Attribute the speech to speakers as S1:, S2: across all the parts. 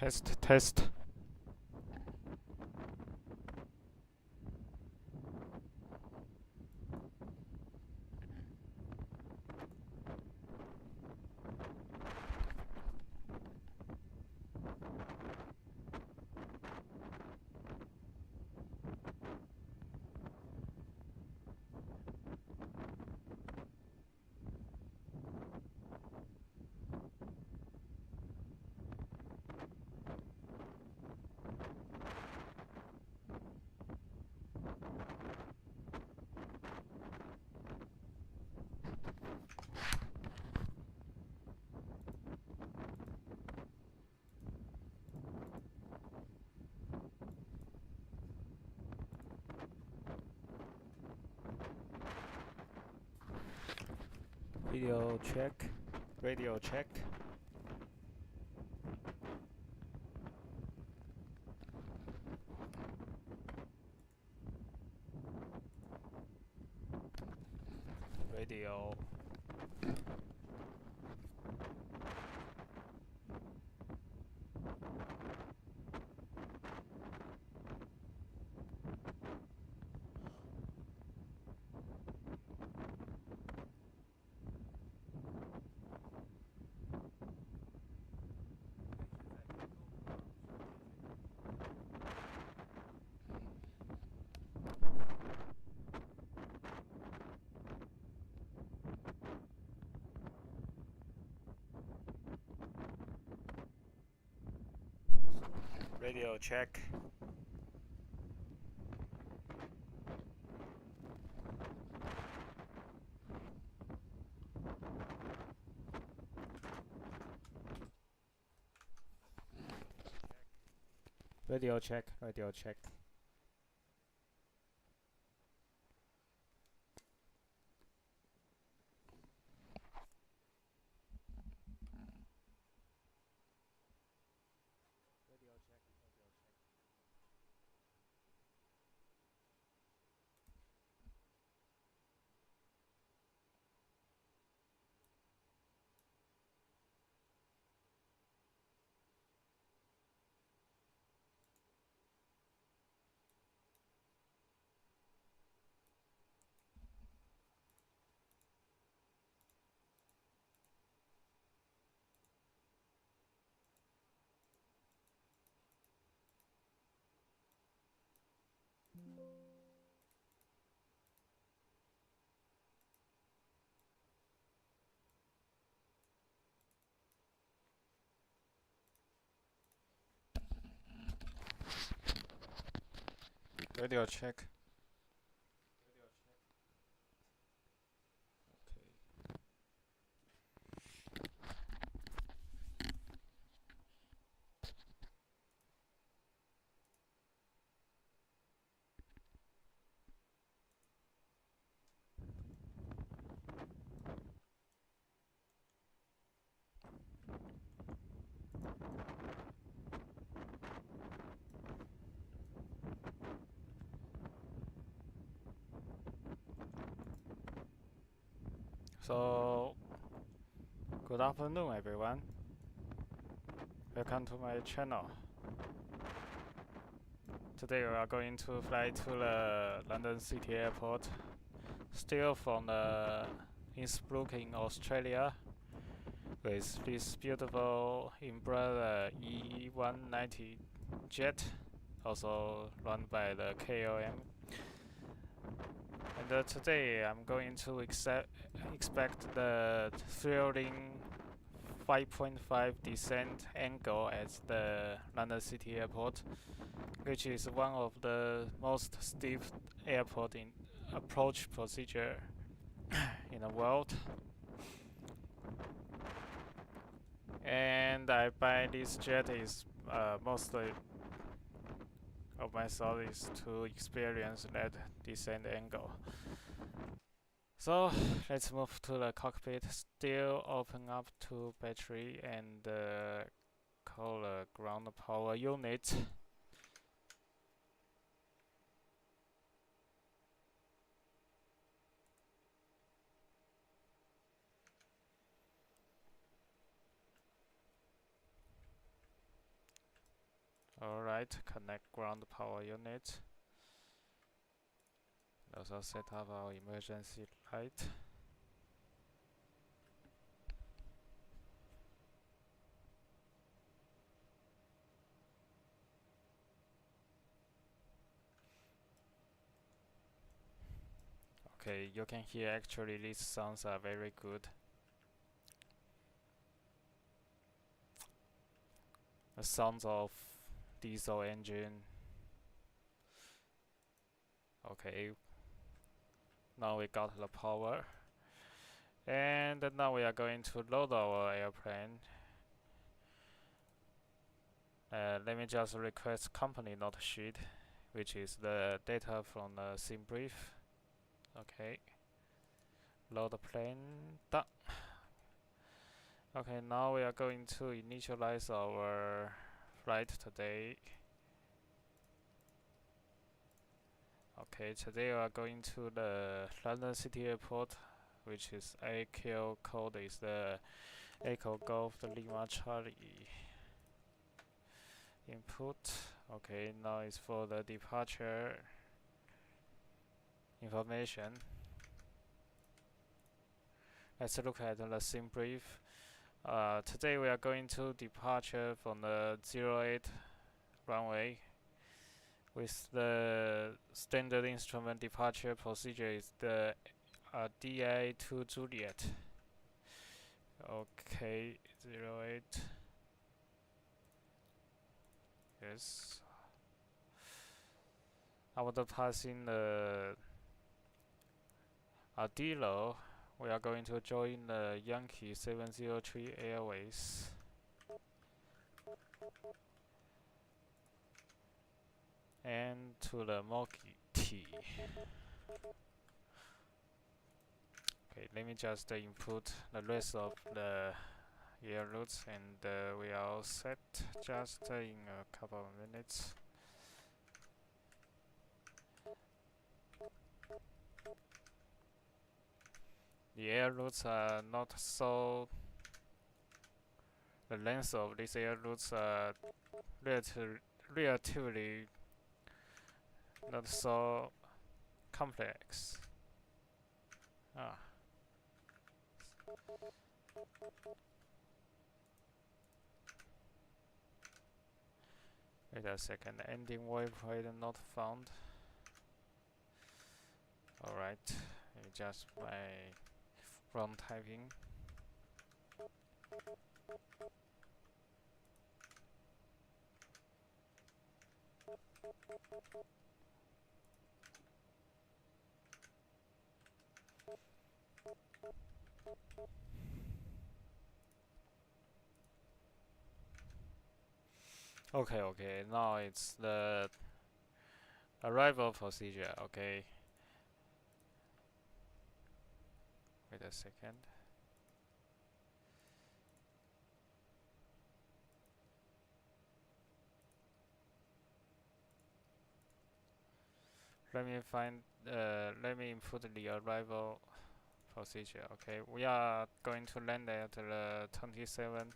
S1: Test, test. Video check, radio check. Radio. Radio check. Radio check, radio check. Radio check. So, good afternoon everyone. Welcome to my channel. Today we are going to fly to the London City Airport, still from Innsbruck in Australia, with this beautiful Embraer E190 jet, also run by the KLM. And today I'm going to expect the thrilling 5.5 descent angle at the London City Airport, which is one of the most steep airport in approach procedure in the world. And I buy this jet is mostly of my thought is to experience that descent angle. So let's move to the cockpit. Still open up to battery and call the ground power unit. Alright, connect ground power unit. Also set up our emergency light. Okay, you can hear actually these sounds are very good. The sounds of diesel engine. Okay, now we got the power. And now we are going to load our airplane. Let me just request company note sheet, which is the data from the sim brief. Okay, load the plane, done. Okay, now we are going to initialize our flight today. Okay, today we are going to the London City Airport, which is AQ code is the Echo Golf the Lima Charlie. Input. Okay, now it's for the departure information. Let's look at the sim brief. Today we are going to departure from the 08 runway. With the standard instrument departure procedure is the DA2 Juliet. Okay, 08. Yes. After passing the Adilo, we are going to join the Yankee 703 Airways. And to the Moki T. Okay, let me just input the rest of the air routes and we are all set just in a couple of minutes. The air routes are not so. The length of these air routes are relatively not so complex. Wait a second, ending waypoint not found. Alright, just my wrong typing. Okay, now it's the arrival procedure, okay. Wait a second. Let me input the arrival procedure, okay. We are going to land at the 27,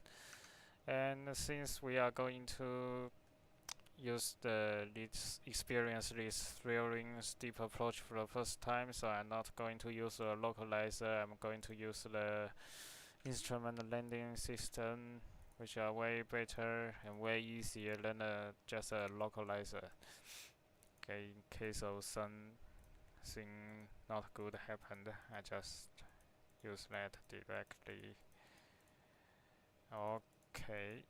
S1: and since we are going to use this thrilling steep approach for the first time, so I'm not going to use a localizer. I'm going to use the instrument landing system, which are way better and way easier than just a localizer. Okay, in case of something not good happened, I just use that directly. Okay.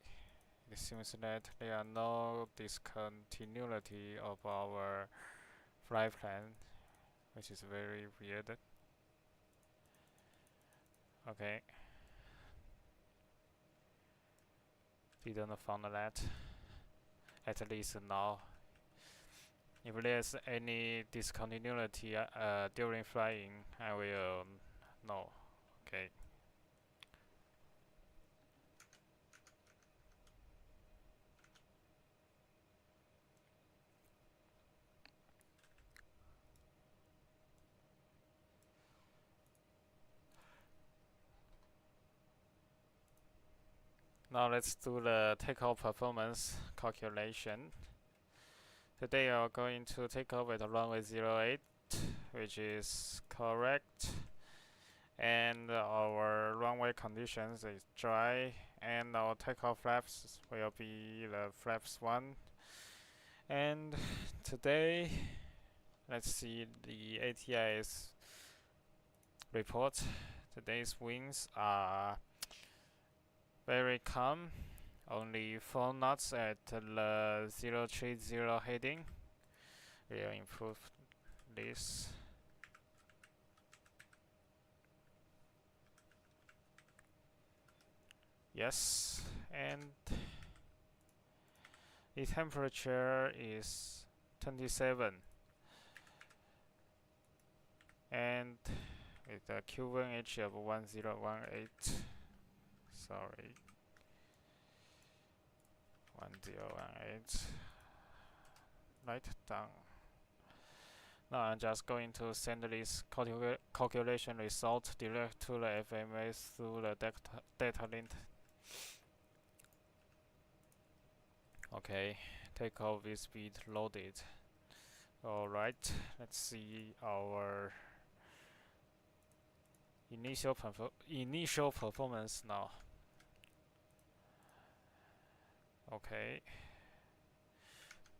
S1: It seems that there are no discontinuity of our flight plan, which is very weird. Okay. Didn't found that. At least now. If there's any discontinuity during flying, I will know. Okay. Now let's do the takeoff performance calculation. Today we are going to take off at runway 08, which is correct. And our runway conditions is dry, and our takeoff flaps will be the flaps 1. And today, let's see the ATI's report. Today's winds are very calm, only 4 knots at the 030 heading. We'll improve this. Yes, and the temperature is 27, and with a QNH of 1018. Sorry, 1018. Write down. Now I'm just going to send this calculation result direct to the FMA through the data link. Okay, takeoff with speed loaded. Alright, let's see our initial performance now. Okay,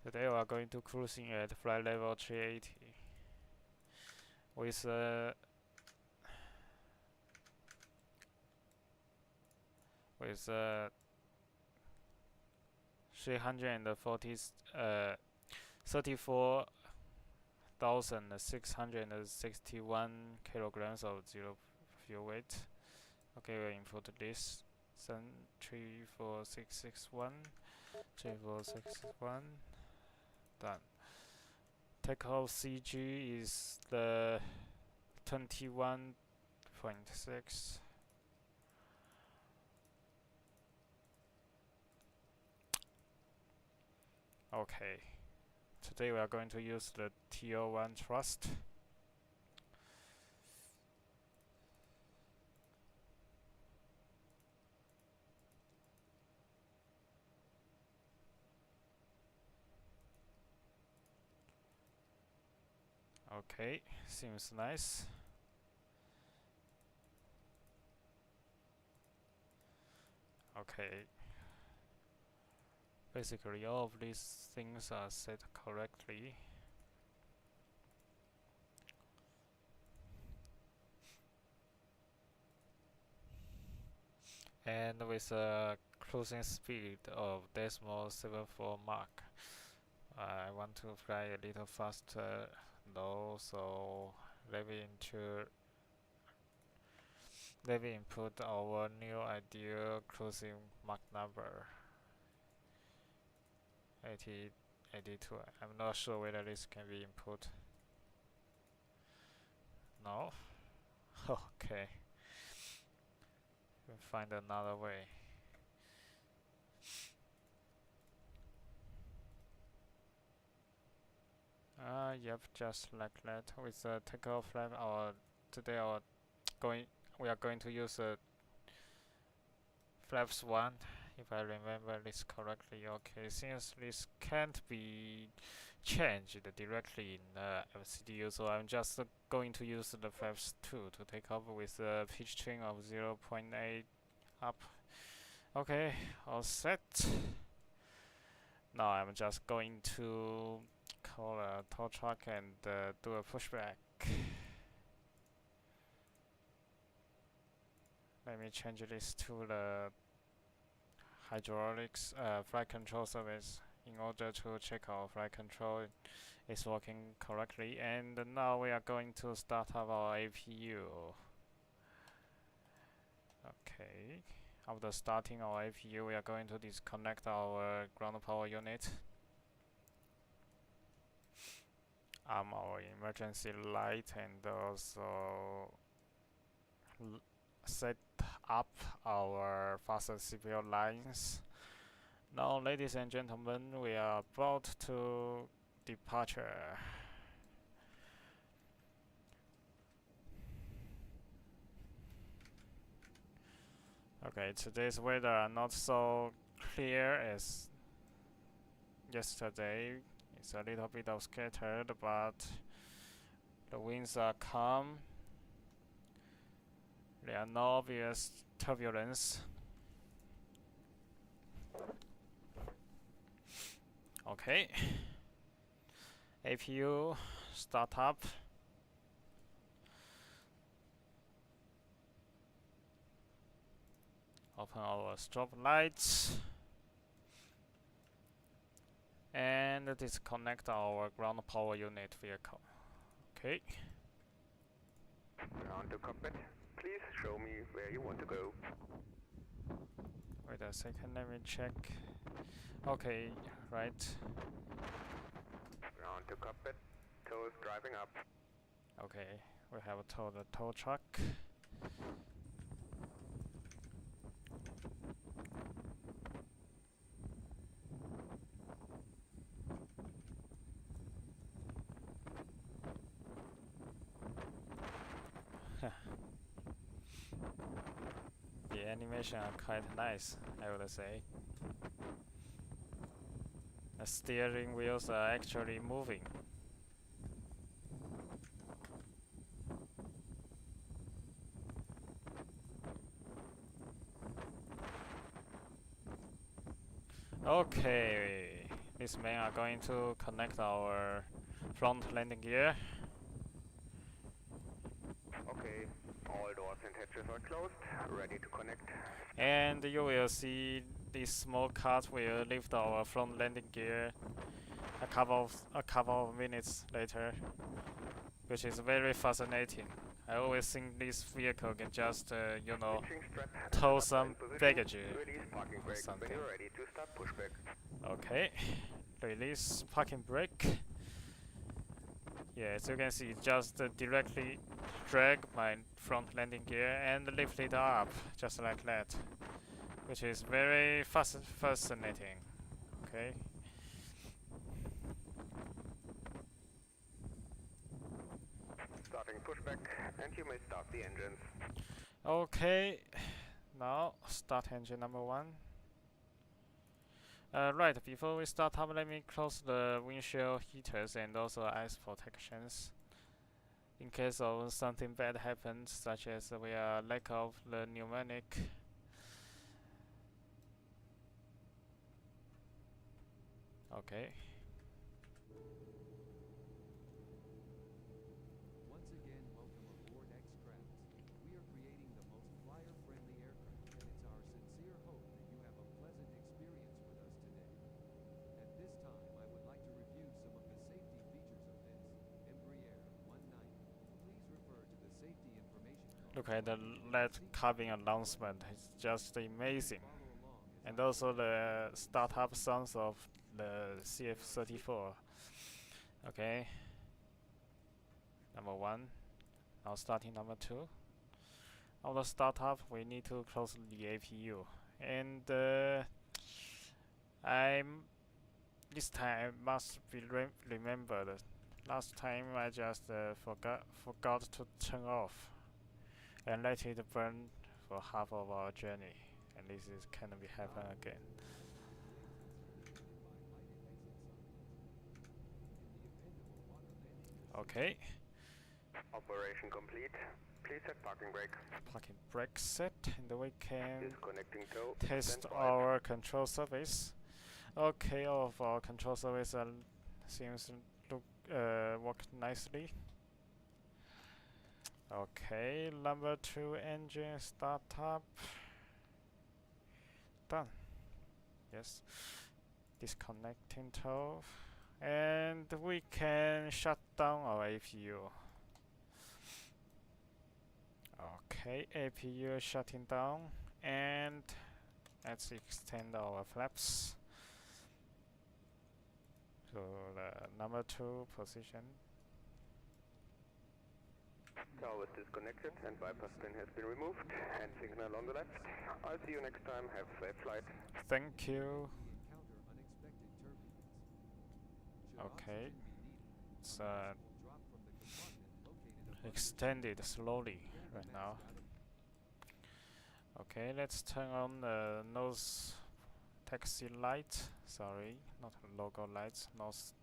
S1: today we are going to cruising at flight level 380 with 34,661 kilograms of zero fuel weight. Okay, we'll input this. 34661, 34661. Done. Takeoff CG is the 21.6. Okay, today we are going to use the TO1 thrust. Okay, seems nice. Okay. Basically, all of these things are set correctly. And with a cruising speed of 0.74 Mach, I want to fly a little faster though, so let me input our new ideal cruising Mach number. 82. I'm not sure whether this can be input. No? Okay. We'll find another way. Yep, just like that. With the takeoff flap, today we are going to use flaps 1, if I remember this correctly. Okay, since this can't be changed directly in MCDU, so I'm just going to use the flaps 2 to take off with a pitch trim of 0.8 up. Okay, all set. Now I'm just going to call a tow truck and do a pushback. Let me change this to the hydraulics flight control service in order to check our flight control is working correctly. And now we are going to start up our APU. Okay, after starting our APU, we are going to disconnect our ground power unit. Our emergency light, and also set up our faster CPU lines. Now, ladies and gentlemen, we are about to departure. Okay, today's weather are not so clear as yesterday. It's a little bit of scattered, but the winds are calm. There are no obvious turbulence. Okay. APU startup. Open our strobe lights. And disconnect our ground power unit vehicle. Okay.
S2: Ground to cockpit. Please show me where you want to go.
S1: Wait a second, let me check. Okay, right.
S2: Ground to cockpit. Tow is driving up.
S1: Okay, we have towed the tow truck. The animation are quite nice, I would say. The steering wheels are actually moving. Okay, these men are going to connect our front landing gear.
S2: Okay, all doors and hatches are closed, ready to connect.
S1: And you will see this small cart will lift our front landing gear a couple of minutes later, which is very fascinating. I always think this vehicle can just, you know, tow some baggage or something.
S2: When you're ready to start pushback.
S1: Okay, release parking brake. Yeah, as you can see, just directly drag my front landing gear and lift it up, just like that, which is very fascinating. Okay.
S2: Starting pushback, and you may start the engines.
S1: Okay, now start engine number 1. Right, before we start up, let me close the windshield heaters and also ice protections. In case of something bad happens, such as we are lack of the pneumatic. Okay.
S3: Once again, welcome aboard X-Craft. We are creating the most flyer-friendly aircraft, and it's our sincere hope that you have a pleasant experience with us today. At this time, I would like to review some of the safety features of this Embraer 190. Please refer to the safety information card.
S1: Look at the LED cabin announcement. It's just amazing. And also the startup sounds of the CF-34. Okay. Number 1. Now starting number 2. On the startup, we need to close the APU. And this time must be remembered. Last time I just forgot to turn off and let it burn for half of our journey. And this is can be happen again. Okay.
S2: Operation complete. Please set parking brake.
S1: Parking brake set, and we can
S2: Disconnecting tow.
S1: test our control surface. Okay, all of our control surface seems to work nicely. Okay, number 2 engine startup. Done. Yes. Disconnecting tow. And we can shut down our APU. Okay, APU shutting down, and let's extend our flaps to the number 2 position.
S2: Tow is disconnected and bypass pin has been removed. And signal on the left. I'll see you next time. Have a safe flight.
S1: Thank you.
S3: Encounter unexpected turbulence.
S1: Okay, it's
S3: Drop from the compartment located above
S1: extended slowly right now. Okay, let's turn on the nose taxi light. Sorry, not logo lights, nose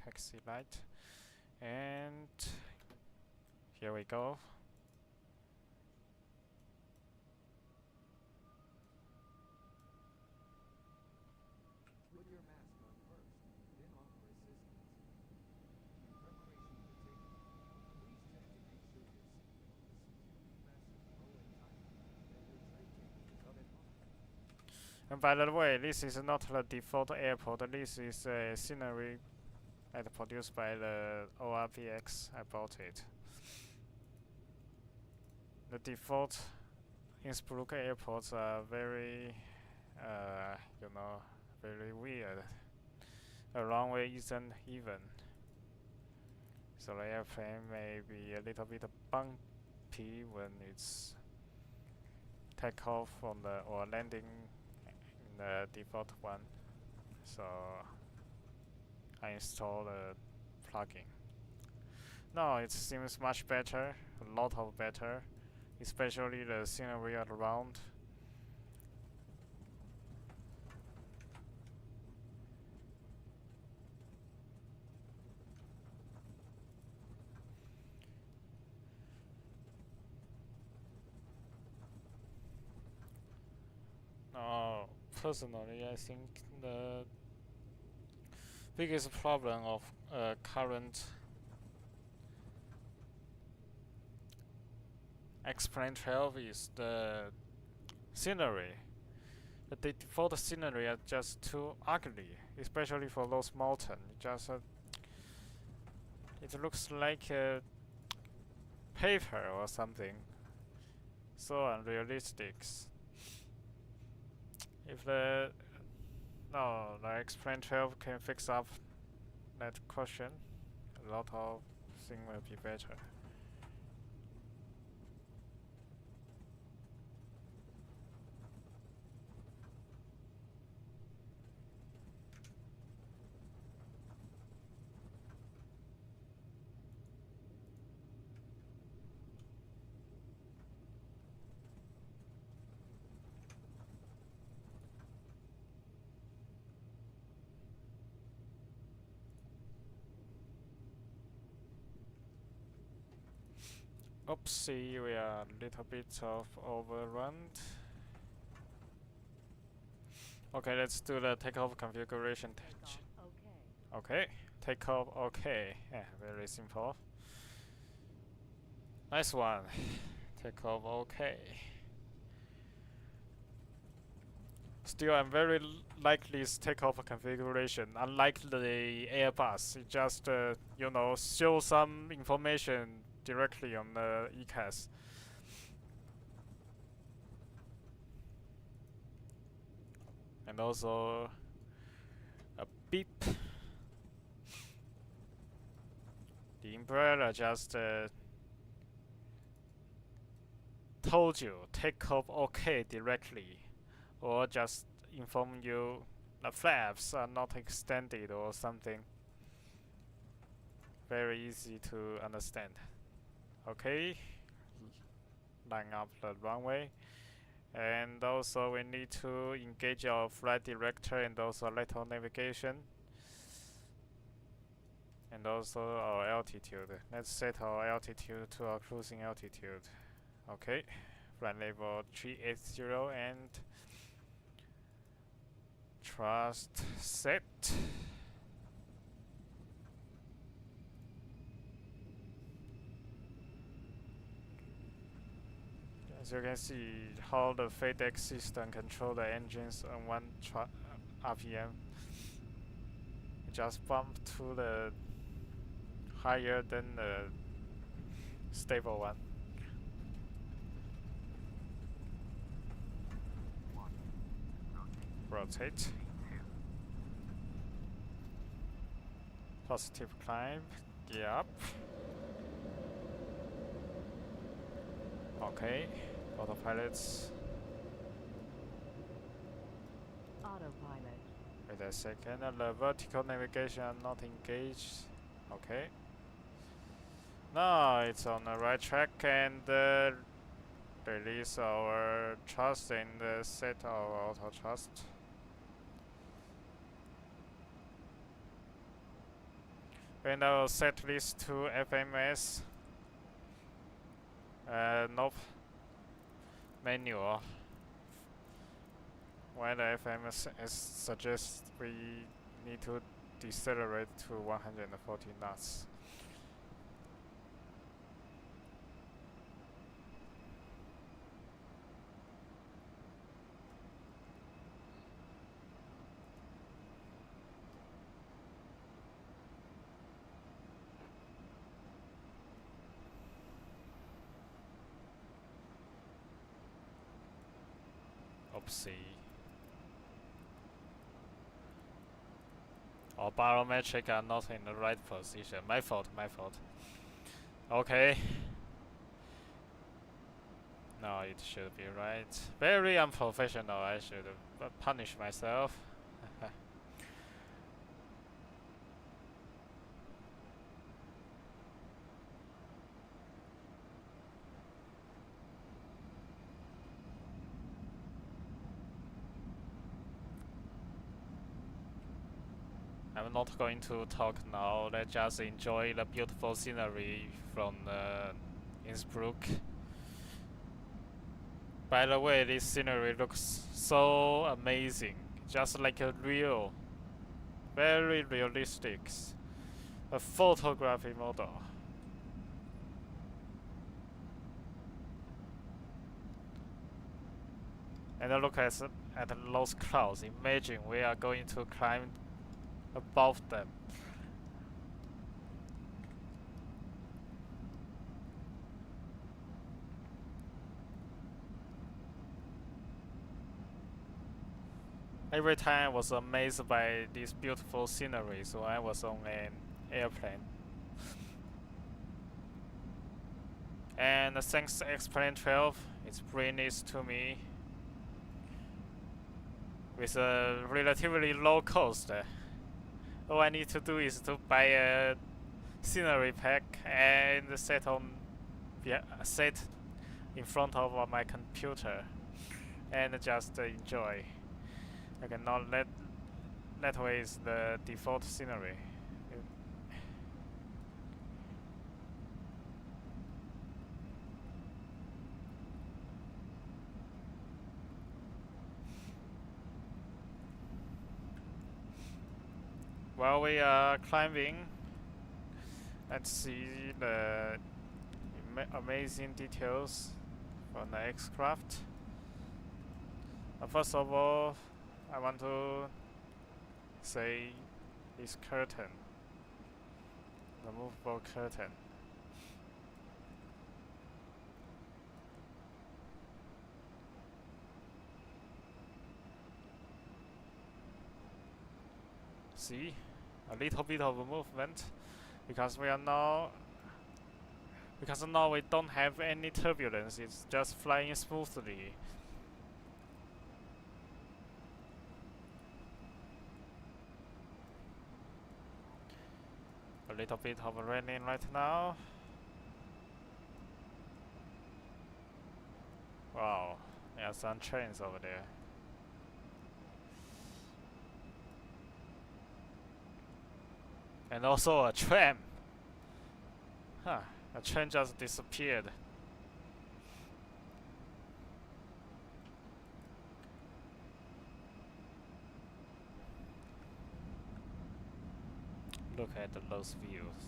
S1: taxi light. And here we go.
S3: Put your mask on first, then offer assistance. In preparation for takeoff, please check to make sure your seatbelt is securely fastened low and tight, and your tray table is up and on.
S1: And by the way, this is not the default airport. This is a scenery produced by the ORPX. I bought it. The default Innsbruck airports are very, very weird. The runway isn't even, so the airplane may be a little bit bumpy when it's takeoff on the or landing in the default one. So I installed a plugin. No, it seems much better, a lot of better, especially the scenery around. No, personally, I think the biggest problem of current X-Plane 12 is the scenery. The default scenery are just too ugly, especially for those mountains. It looks like paper or something. So unrealistic. If the X-Plane 12 can fix up that question, a lot of things will be better. Oopsie, we are a little bit of overrun. Okay, let's do the takeoff configuration. Okay, takeoff okay. Yeah, very simple. Nice one. Takeoff okay. Still, I'm very like this takeoff configuration. Unlike the Airbus, it just show some information directly on the ECAS. And also a beep. The umbrella just told you takeoff okay directly, or just inform you the flaps are not extended or something. Very easy to understand. Okay, line up the runway, and also we need to engage our flight director and also lateral navigation, and also our altitude. Let's set our altitude to our cruising altitude. Okay, flight level 380 and thrust set. As you can see how the FedEx system control the engines on 1 RPM. It just bumped to the higher than the stable one. Rotate. Positive climb. Yep. Okay. Autopilots.
S4: Autopilot.
S1: Wait a second. The vertical navigation are not engaged. Okay. Now it's on the right track, and release our trust in the set of auto trust. And I will set this to FMS. Nope. Manual. When the FMS suggests we need to decelerate to 140 knots. Oopsie. Our barometric are not in the right position. My fault, my fault. Okay. No, it should be right. Very unprofessional. I should punish myself. I'm not going to talk now. Let's just enjoy the beautiful scenery from Innsbruck. By the way, this scenery looks so amazing, just like a real, very realistic, a photography model. And look at those clouds. Imagine we are going to climb above them. Every time I was amazed by this beautiful scenery, so I was on an airplane. And thanks to X-Plane 12, it's bringing this to me with a relatively low cost. All I need to do is to buy a scenery pack and set in front of my computer and just enjoy. I cannot that way is the default scenery. While we are climbing, let's see the amazing details from the X-Craft. First of all, I want to say this curtain, the movable curtain. See, a little bit of movement, because now we don't have any turbulence. It's just flying smoothly. A little bit of raining right now. Wow, there are some trains over there. And also a tram. Huh, a train just disappeared. Look at those views.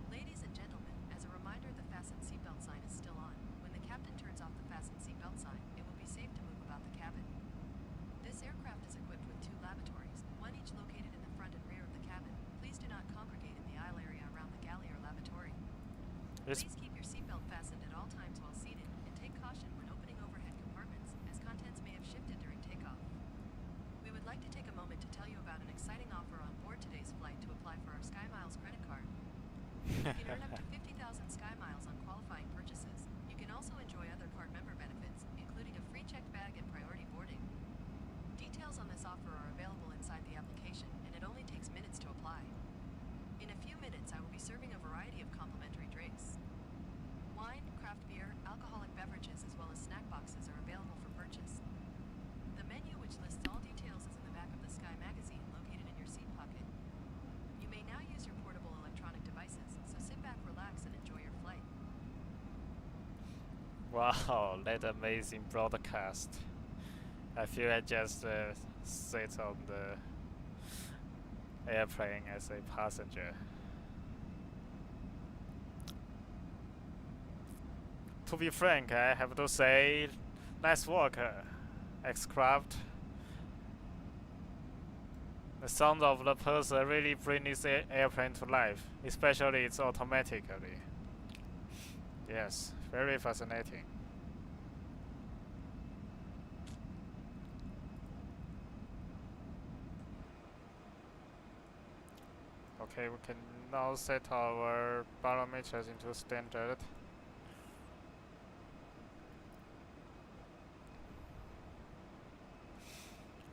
S5: Ladies and gentlemen, as a reminder, the fasten seatbelt sign is still on. When the captain turns off the fasten seatbelt sign, it will be safe to move about the cabin. This aircraft is equipped with 2 lavatories, one each located in the front and rear of the cabin. Please do not congregate in the aisle area around the galley or lavatory. Please keep your seatbelt fastened at all times while seated, and take caution when opening overhead compartments, as contents may have shifted during takeoff. We would like to take a moment to tell you about an exciting offer on board today's flight to apply for our SkyMiles credit card. You can earn up to 50,000 SkyMiles on qualifying purchases. You can also enjoy other card member benefits, including a free checked bag and priority boarding. Details on this offer are available inside the application, and it only takes minutes to apply. In a few minutes, I will be serving a variety of complimentary drinks.
S1: Wow, that amazing broadcast. I feel I just sit on the airplane as a passenger. To be frank, I have to say, nice work, X-Craft. The sound of the pulsar really brings this airplane to life, especially it's automatically. Yes, very fascinating. Okay, we can now set our parameters into standard.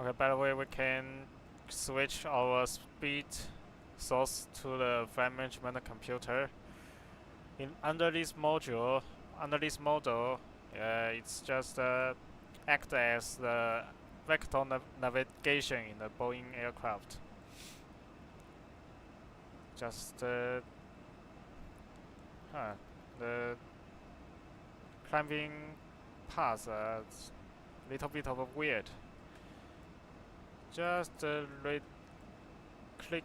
S1: Okay, by the way, we can switch our speed source to the flight management computer. Under this model, it's just act as the vector navigation in the Boeing aircraft. Just the climbing paths are a little bit of weird. Just right click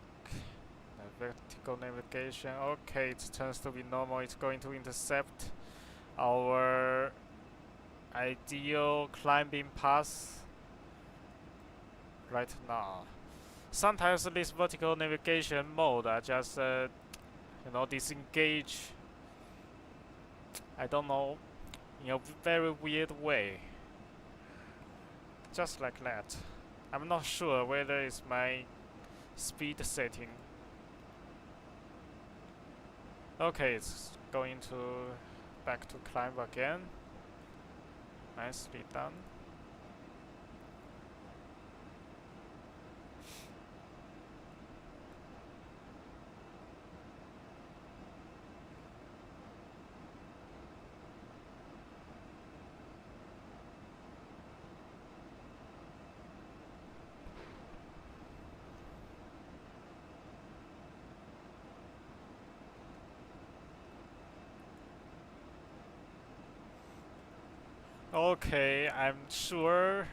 S1: vertical navigation. Okay, it turns to be normal. It's going to intercept our ideal climbing path right now. Sometimes this vertical navigation mode are just disengage. I don't know, in a very weird way. Just like that. I'm not sure whether it's my speed setting. Okay, it's going to back to climb again. Nicely done. Okay, I'm sure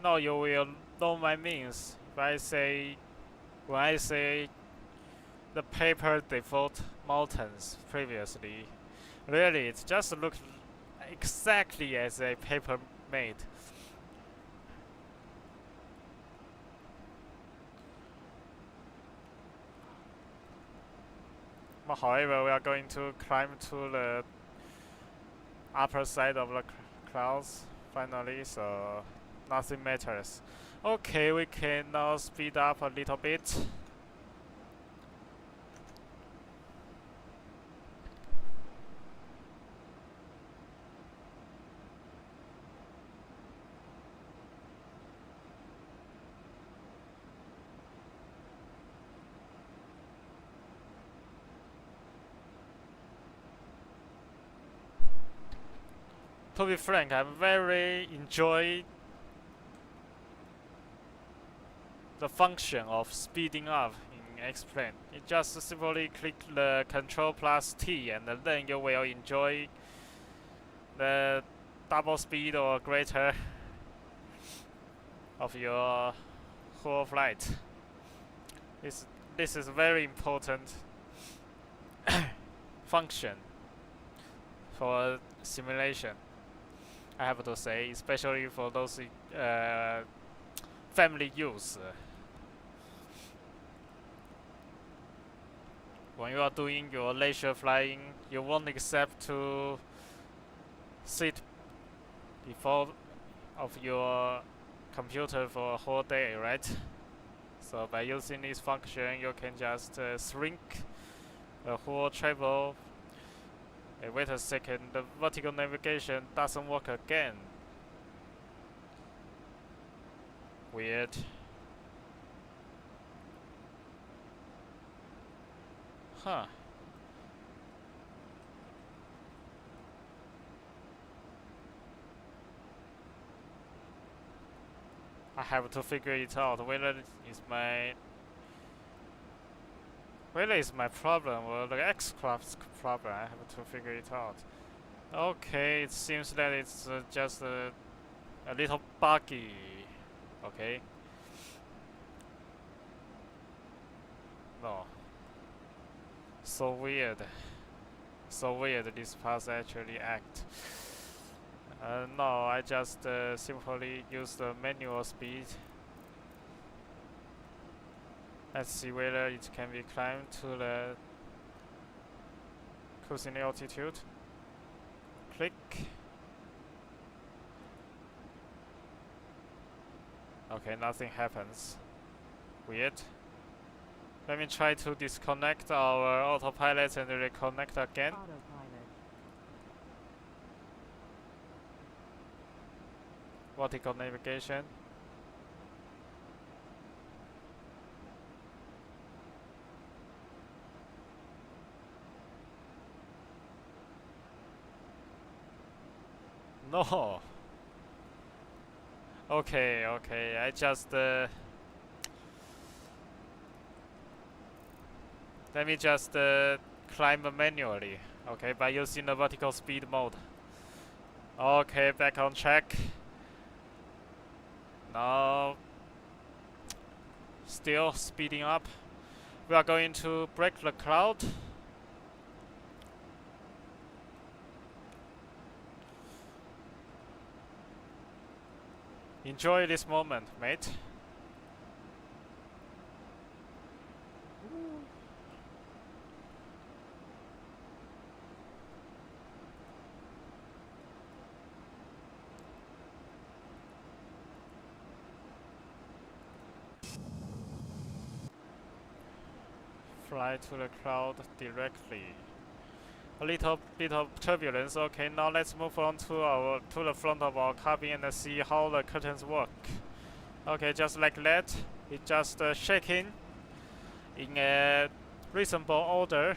S1: now you will know my means when I say the paper default mountains previously. Really, it just looks exactly as a paper made. But however, we are going to climb to the upper side of the clouds finally, so nothing matters. Okay, we can now speed up a little bit. To be frank, I very enjoy the function of speeding up in X-Plane. You just simply click the Control plus T and then you will enjoy the double speed or greater of your whole flight. This is very important function for simulation, I have to say, especially for those family use. When you are doing your leisure flying, you won't accept to sit before of your computer for a whole day, right? So by using this function, you can just shrink the whole travel. Wait a second, the vertical navigation doesn't work again. Weird. Huh. I have to figure it out whether it's my problem or the X-Craft's problem. I have to figure it out. Okay, it seems that it's just a little buggy. Okay. No. So weird. So weird this pass actually act. No, I just simply use the manual speed. Let's see whether it can be climbed to the cruising altitude. Click. Okay, nothing happens. Weird. Let me try to disconnect our autopilot and reconnect again.
S4: Autopilot.
S1: Vertical navigation. No. Okay, okay. I just let me just climb manually. Okay, by using the vertical speed mode. Okay, back on track. Now, still speeding up. We are going to break the cloud. Enjoy this moment, mate. Fly to the cloud directly. A little bit of turbulence. Okay, now let's move on to the front of our cabin and see how the curtains work. Okay, just like that, it just shaking in a reasonable order,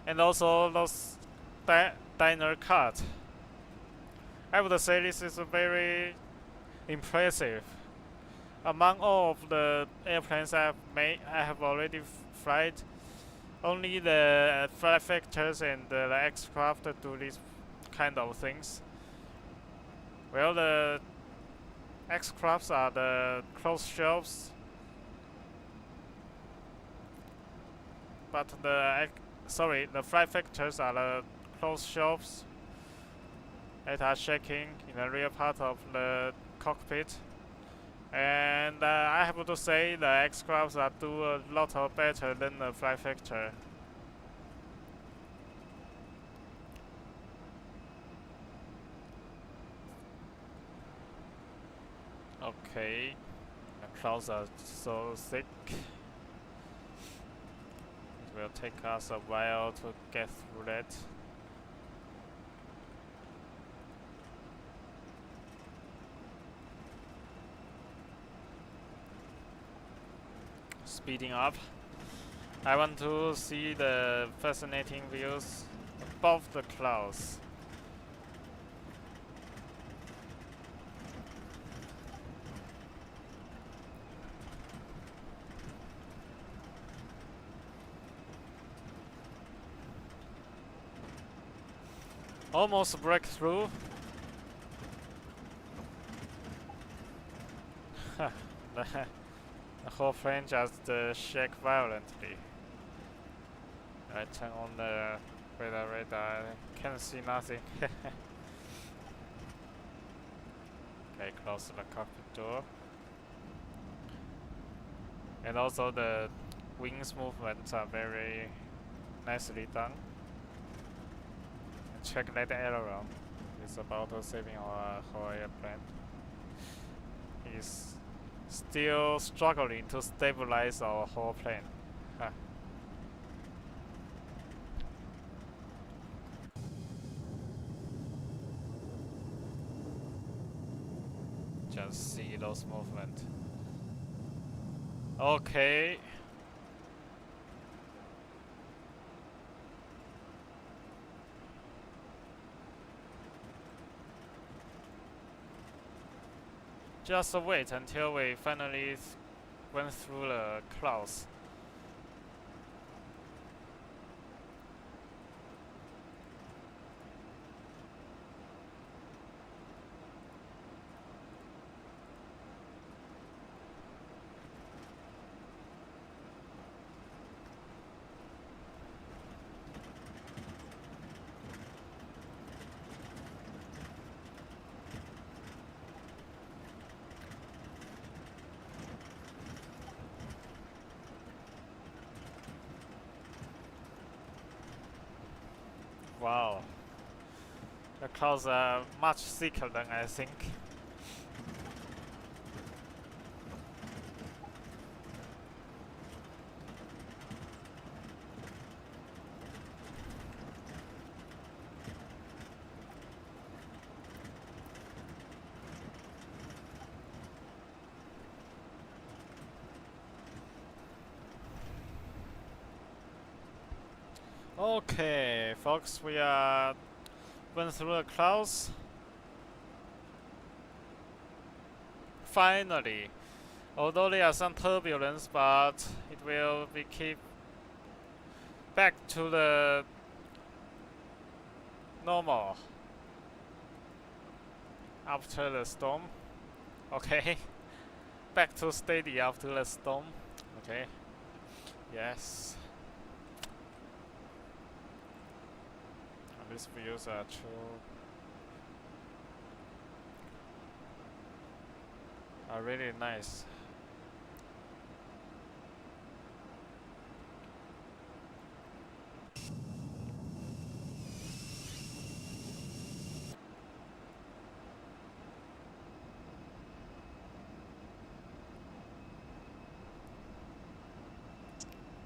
S1: and also those diner cut. I would say this is very impressive. Among all of the airplanes I have already flight, only the flight factors and the X-craft do these kind of things. Well, the X-crafts are the closed shelves, but the flight factors are the closed shelves that are shaking in the rear part of the cockpit. And I have to say the X-crafts do a lot better than the flight factor. Okay, the clouds are so thick. It will take us a while to get through that. Speeding up. I want to see the fascinating views above the clouds. Almost breakthrough. The whole plane just shake violently. I turn on the radar, I can't see nothing. Okay, close the cockpit door. And also the wings movements are very nicely done. And check that aileron. It's about saving our whole airplane. It's still struggling to stabilize our whole plane. Huh. Just see those movements. Okay. Just wait until we finally went through the clouds. Wow. The clouds are much thicker than I think. Okay, folks, we are went through the clouds. Finally, although there are some turbulence, but it will be keep back to the normal after the storm. Okay, back to steady after the storm. Okay, yes. These views are really nice.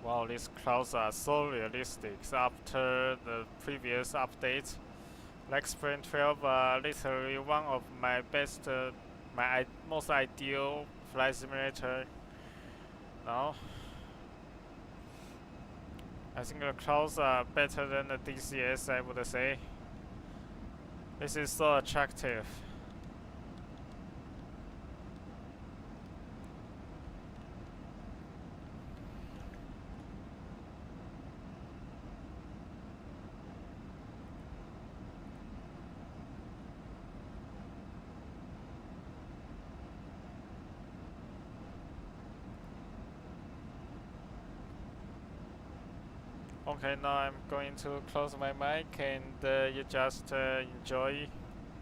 S1: Wow, these clouds are so realistic. After the previous update, like Spring 12 are literally one of my best, most ideal flight simulator now. I think the clouds are better than the DCS, I would say. This is so attractive. Okay, now I'm going to close my mic and you just enjoy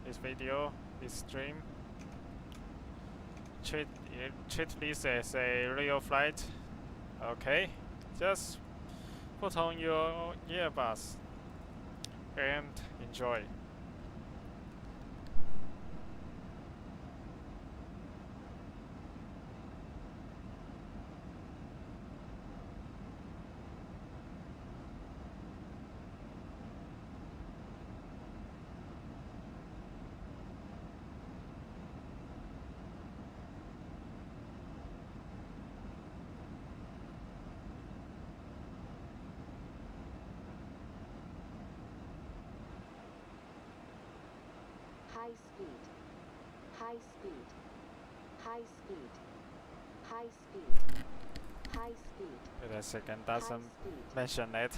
S1: this video, this stream. Treat this as a real flight. Okay, just put on your earbuds and enjoy.
S4: High speed. High speed. High speed. High speed. High speed.
S1: Wait a second,
S4: High
S1: doesn't
S4: speed.
S1: mention it.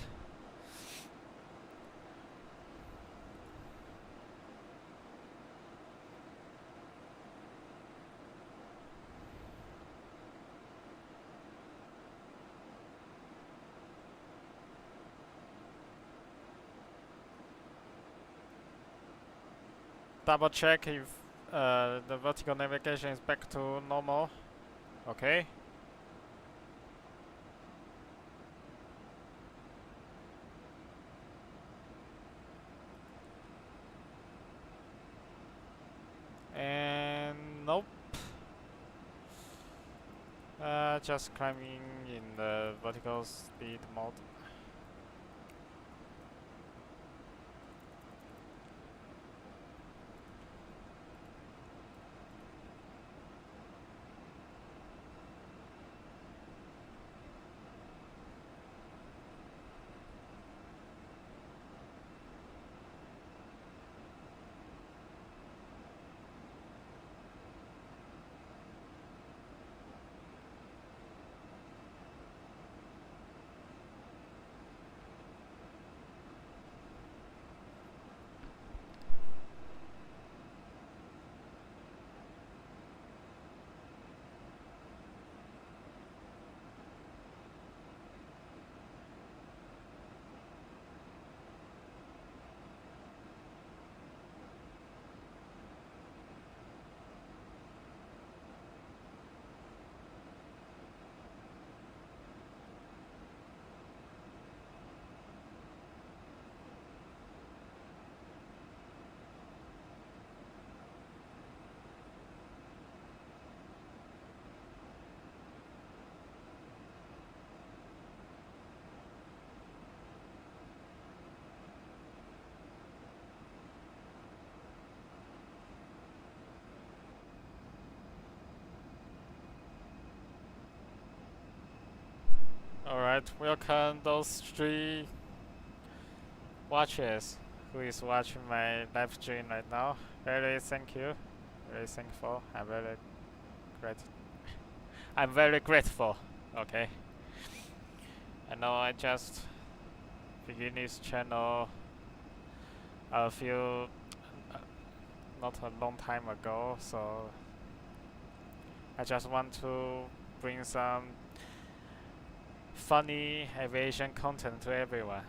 S1: Double check if the vertical navigation is back to normal. Okay. And nope. Just climbing in the vertical speed mode. Alright, welcome those 3 watchers who is watching my live stream right now. Very thank you. Very thankful. Grat I'm very grateful. Okay. I know I just begin this channel a few not a long time ago, so I just want to bring some funny aviation content to everyone.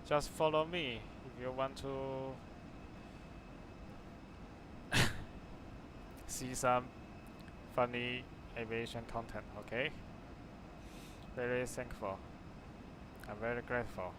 S1: Just follow me if you want to see some funny aviation content, okay? Very thankful. I'm very grateful.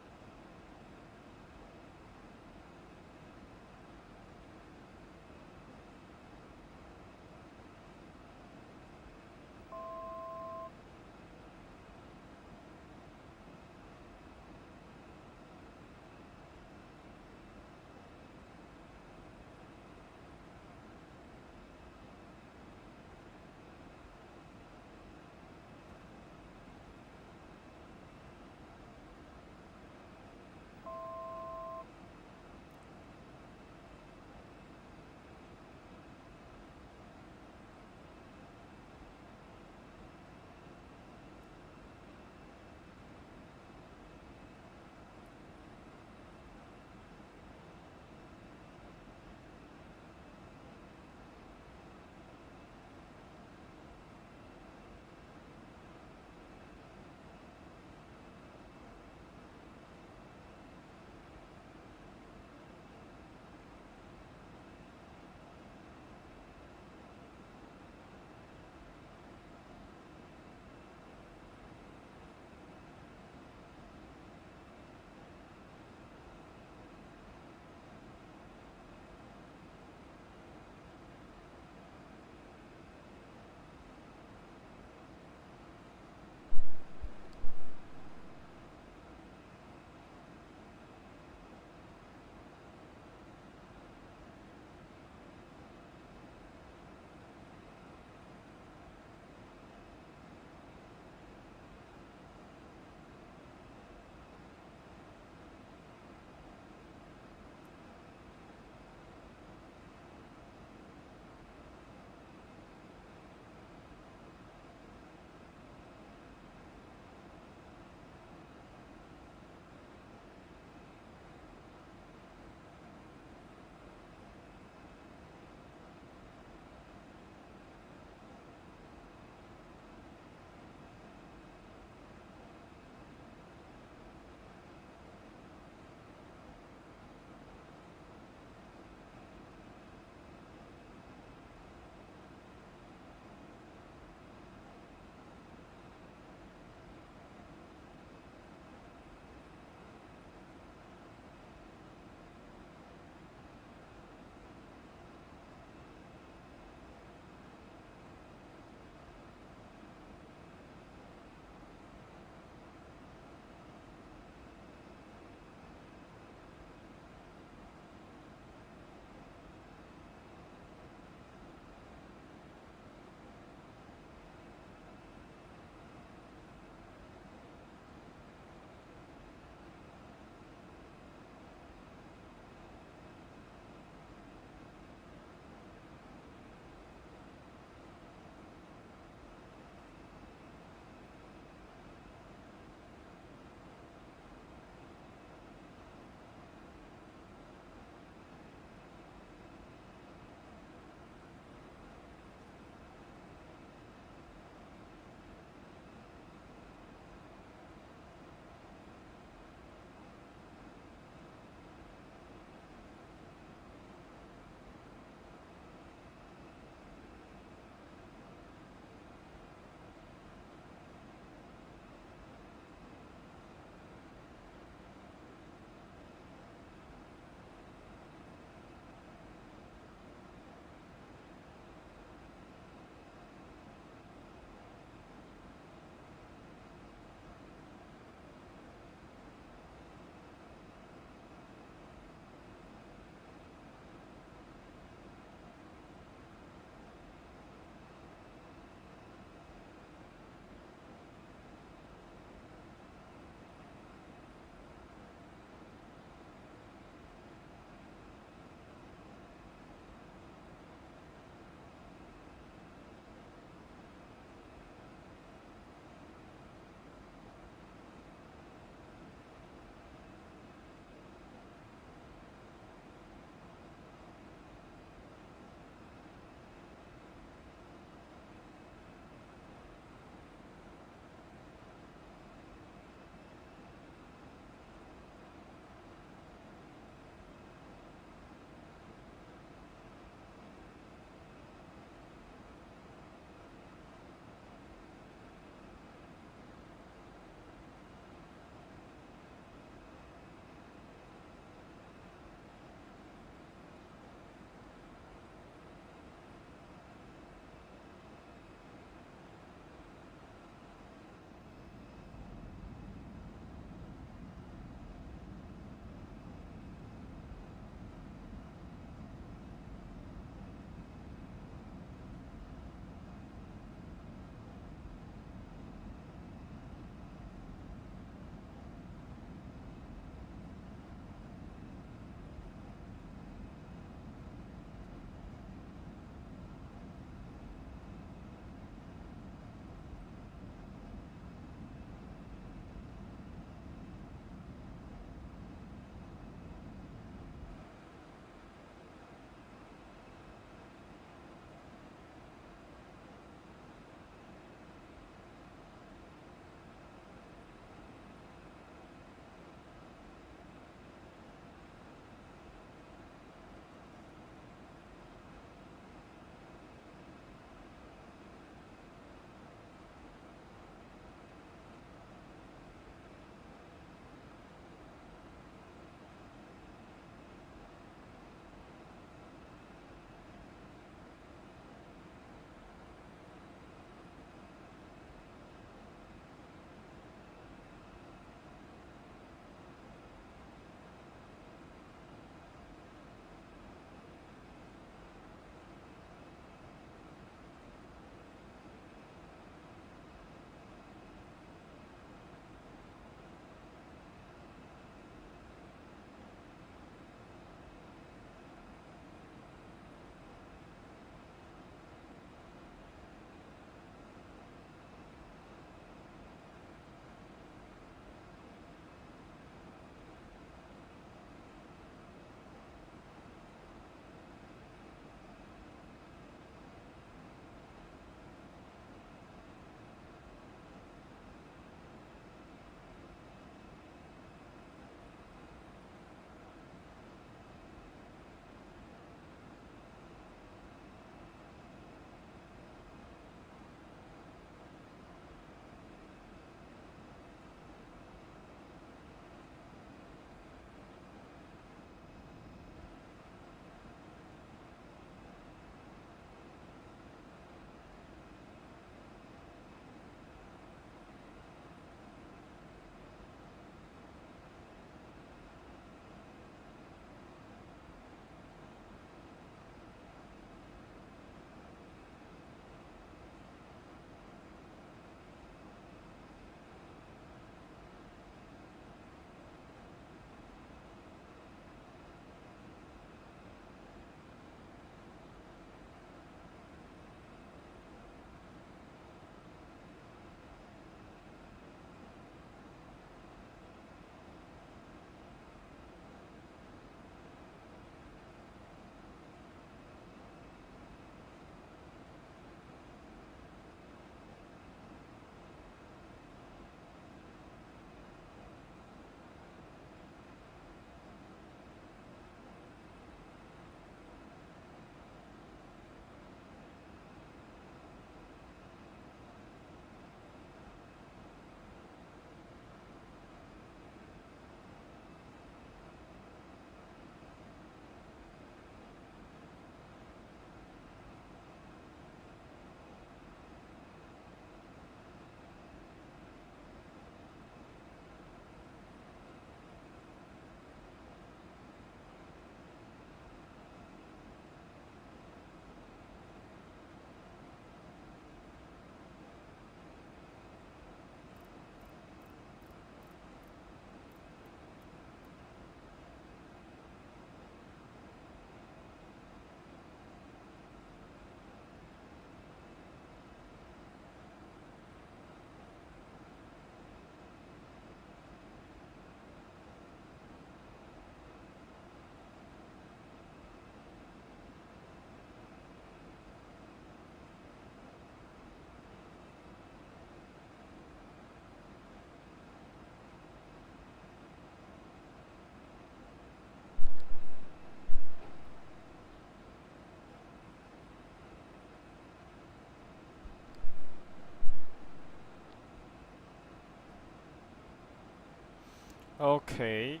S1: Okay.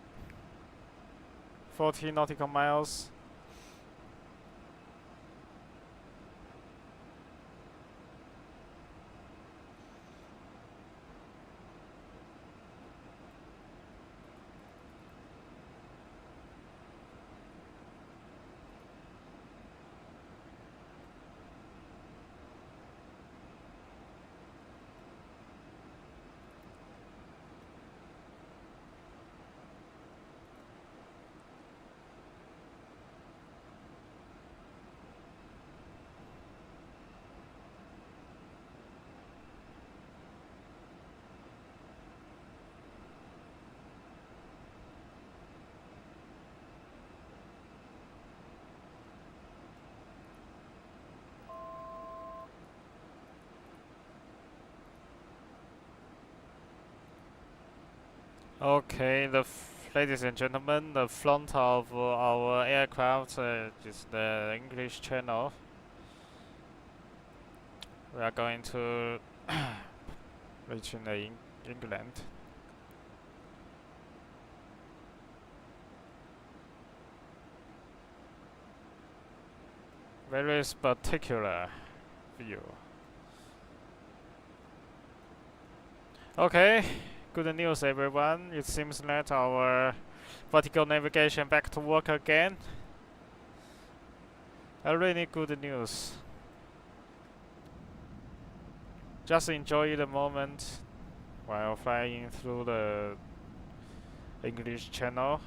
S1: 40 nautical miles. Okay, ladies and gentlemen, the front of our aircraft is the English channel. We are going to reach in England. Very spectacular view. Okay, good news everyone. It seems that our vertical navigation back to work again. A really good news. Just enjoy the moment while flying through the English channel.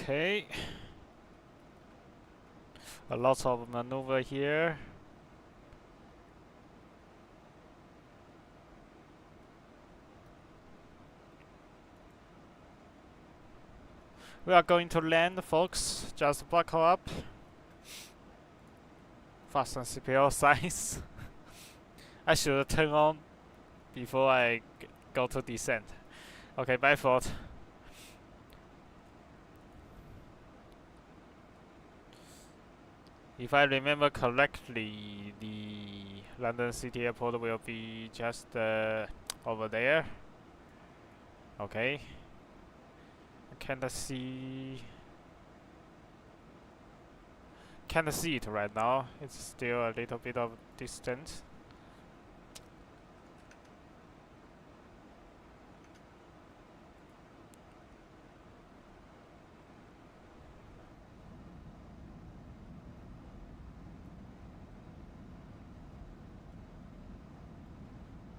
S1: Okay. A lot of maneuver here. We are going to land, folks. Just buckle up. Fasten CPO signs. I should turn on before I go to descent. Okay, my fault. If I remember correctly, the London City Airport will be just over there. Okay. I can't see it right now. It's still a little bit of distance.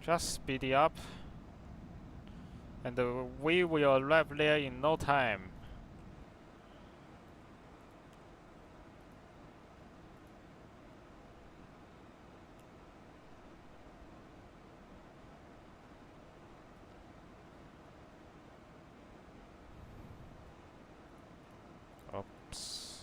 S1: Just speed it up, and we will arrive there in no time. Oops.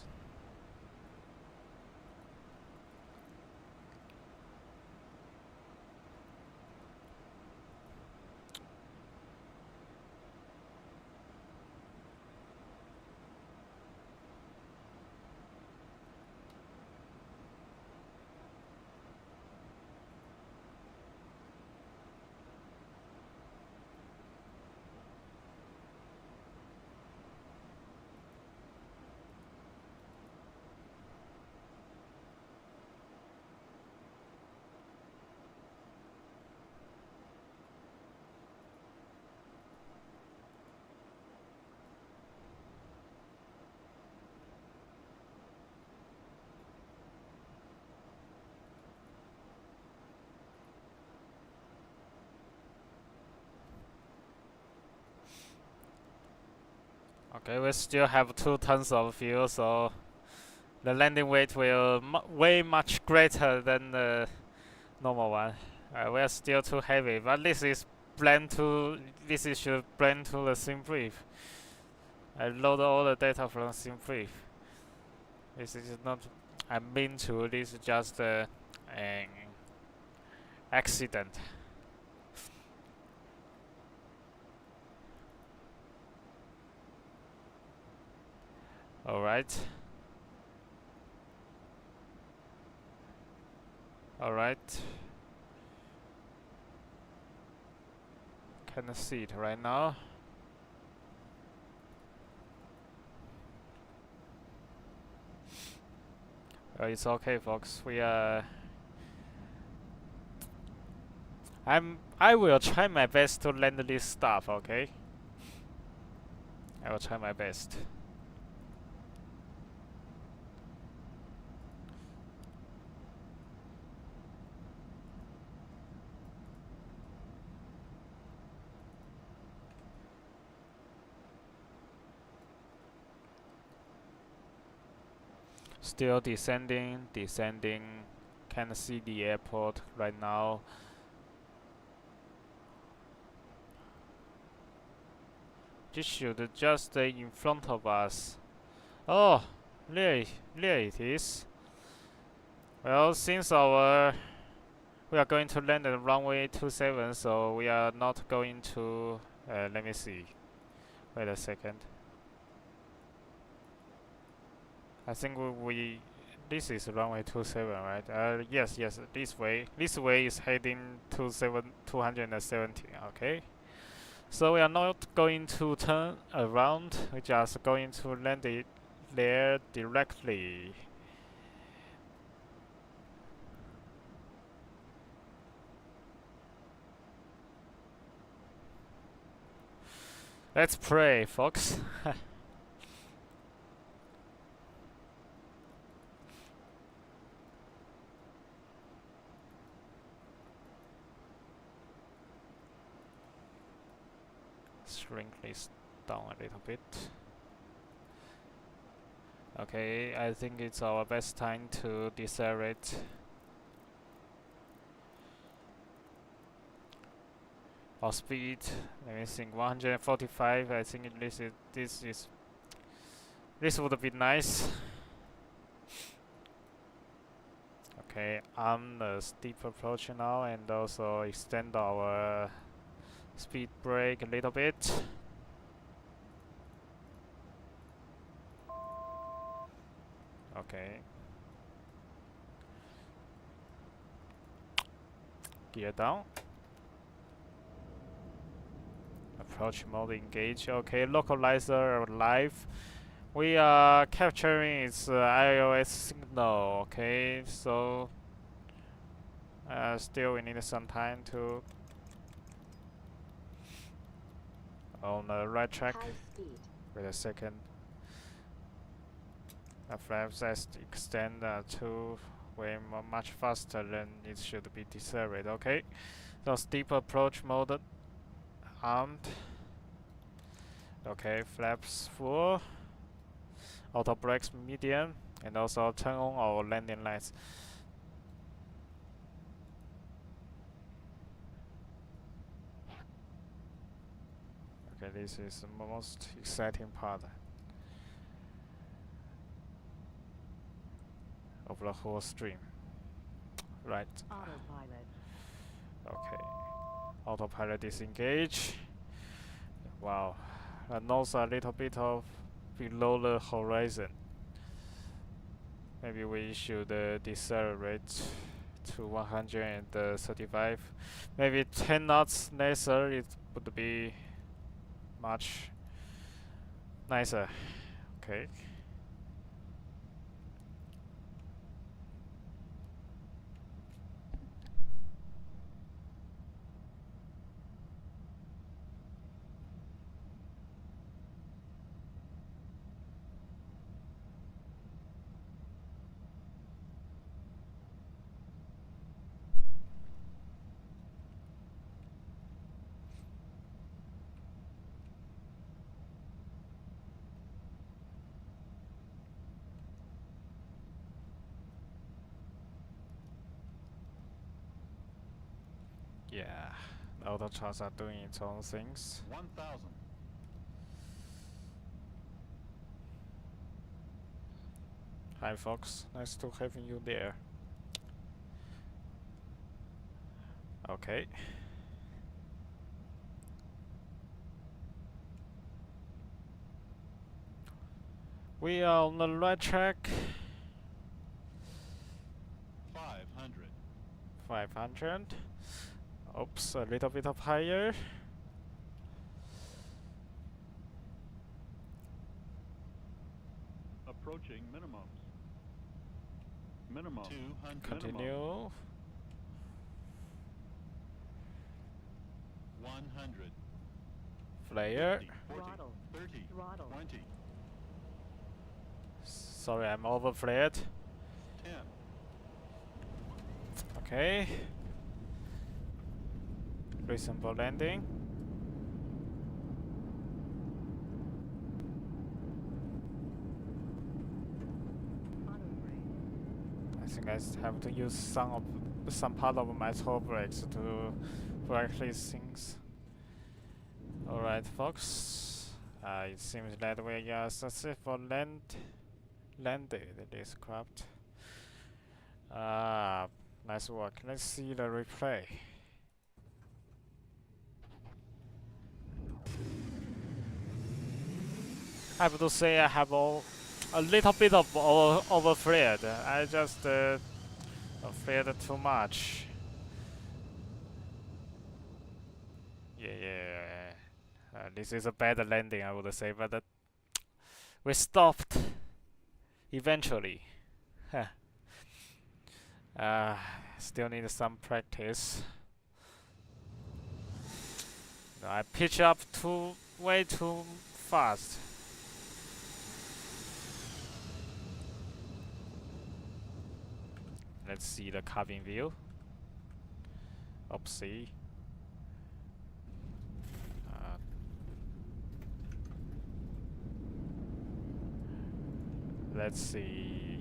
S1: Okay, we still have 2 tons of fuel, so the landing weight will way much greater than the normal one. We are still too heavy, but this is should blend to the sim brief. I load all the data from sim brief. This is not. I mean to. This is just an accident. All right. All right. Can see it right now. It's okay, folks. We are. I will try my best to land this stuff. Okay. I will try my best. Still descending. Can't see the airport right now. This should just stay in front of us. Oh, there it is. Well, since we are going to land at runway 27, so we are not going to. Let me see. Wait a second. I think this is runway 27, right? Yes. This way is heading to 270. Okay. So we are not going to turn around. We're just going to land it there directly. Let's pray, folks. Shrink this down a little bit. Okay, I think it's our best time to decelerate. Our speed, let me think, 145. I think this would be nice. Okay, on the steep approach now, and also extend our speed brake a little bit. Okay. Gear down. Approach mode engage. Okay, localizer live. We are capturing its iOS signal. Okay, so still we need some time to on the right track.
S4: High speed.
S1: Wait a second. The flaps extend to way much faster than it should be decelerated. Okay, so steep approach mode armed. Okay, flaps full. Auto brakes medium, and also turn on our landing lights. Okay, this is the most exciting part of the whole stream. Right.
S4: Autopilot.
S1: Okay. Autopilot disengage. Wow. The nose a little bit of below the horizon. Maybe we should decelerate to 135. Maybe 10 knots lesser, it would be much nicer. Okay. Yeah, the auto charts are doing its own things.
S6: 1,000.
S1: Hi Fox, nice to having you there. Okay. We are on the right track.
S6: 500.
S1: 500. Oops, a little bit of higher.
S6: Approaching minimums. Minimum. 200.
S1: Continue.
S6: 100.
S1: Flare.
S6: 50, 40,
S4: Throttle.
S6: 30,
S4: Throttle.
S6: 20,
S1: Sorry, I'm overflared.
S6: 10.
S1: Okay. Reasonable landing.
S4: Auto brake.
S1: I think I have to use some part of my toe brakes to brake these things. Alright, folks. It seems that we are successful landed this craft. Nice work. Let's see the replay. I have to say I have a little bit of overflared. I just flared too much. Yeah. This is a bad landing, I would say, but we stopped eventually. Still need some practice. I pitch up way too fast. Let's see the cabin view. Oopsie. let's see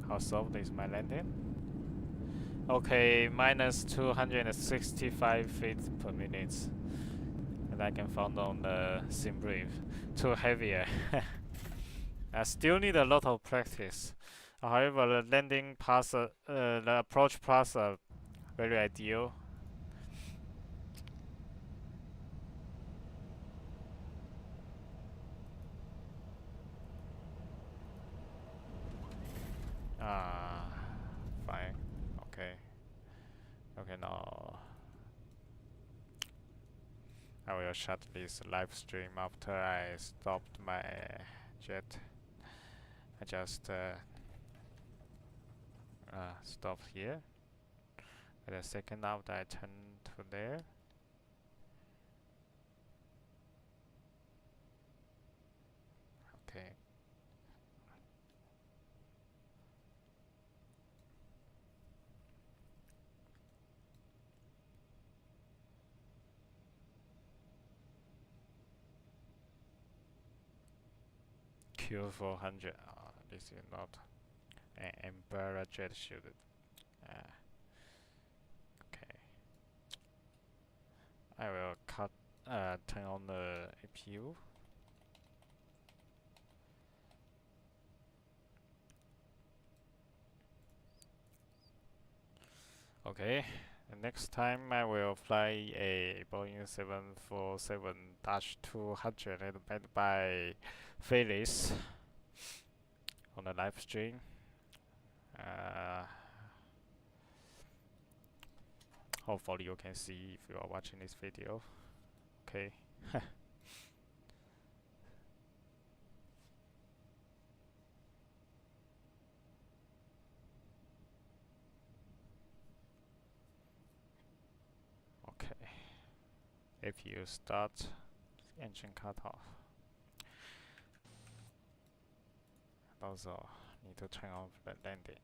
S1: how soft is my landing. Okay, minus 265 feet per minute. And I can found on the sim brief. Too heavier. I still need a lot of practice. However, the landing pass, the approach pass are very ideal. Ah, fine. Okay. Okay, now I will shut this live stream after I stopped my jet. I just stop here. And the second after I turn to there. Okay. Q400. This is not an Embraer jet shield. Okay. I will turn on the APU. Okay. And next time I will fly a Boeing 747-200 made by Phyllis on the live stream. Hopefully you can see if you are watching this video. Okay. Okay. If you start, engine cut off. Also need to turn off the landing.